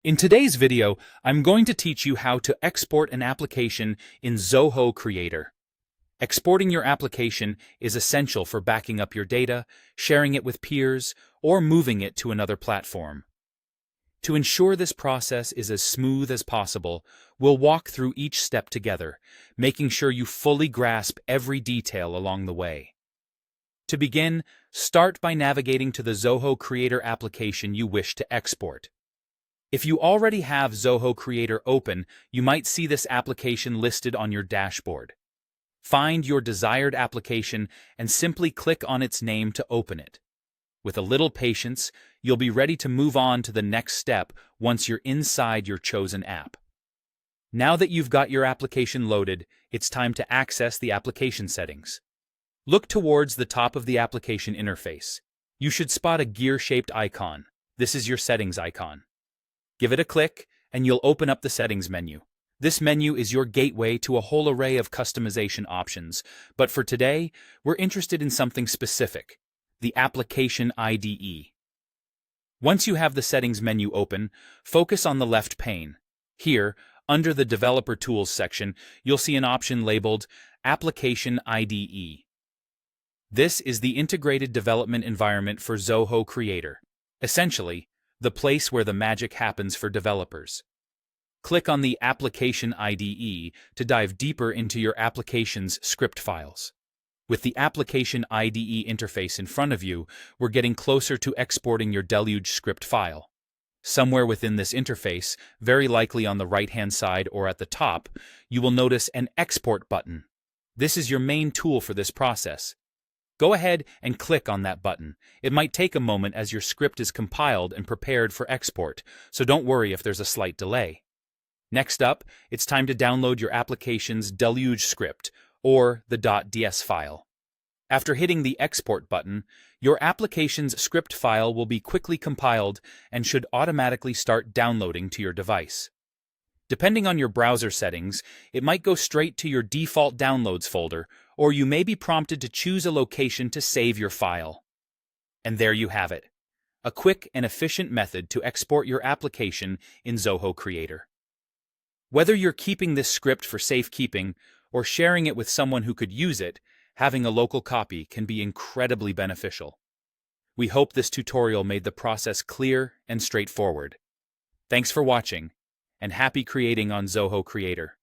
In today's video, I'm going to teach you how to export an application in Zoho Creator. Exporting your application is essential for backing up your data, sharing it with peers, or moving it to another platform. To ensure this process is as smooth as possible, we'll walk through each step together, making sure you fully grasp every detail along the way. To begin, start by navigating to the Zoho Creator application you wish to export. If you already have Zoho Creator open, you might see this application listed on your dashboard. Find your desired application and simply click on its name to open it. With a little patience, you'll be ready to move on to the next step once you're inside your chosen app. Now that you've got your application loaded, it's time to access the application settings. Look towards the top of the application interface. You should spot a gear-shaped icon. This is your settings icon. Give it a click, and you'll open up the settings menu. This menu is your gateway to a whole array of customization options, but for today, we're interested in something specific: the Application IDE. Once you have the settings menu open, focus on the left pane. Here, under the Developer Tools section, you'll see an option labeled Application IDE. This is the integrated development environment for Zoho Creator. Essentially, the place where the magic happens for developers. Click on the Application IDE to dive deeper into your application's script files. With the Application IDE interface in front of you, we're getting closer to exporting your Deluge script file. Somewhere within this interface, very likely on the right-hand side or at the top, you will notice an Export button. This is your main tool for this process. Go ahead and click on that button. It might take a moment as your script is compiled and prepared for export, so don't worry if there's a slight delay. Next up, it's time to download your application's Deluge script, or the .ds file. After hitting the Export button, your application's script file will be quickly compiled and should automatically start downloading to your device. Depending on your browser settings, it might go straight to your default Downloads folder, or you may be prompted to choose a location to save your file. And there you have it, a quick and efficient method to export your application in Zoho Creator. Whether you're keeping this script for safekeeping or sharing it with someone who could use it, having a local copy can be incredibly beneficial. We hope this tutorial made the process clear and straightforward. Thanks for watching, and happy creating on Zoho Creator.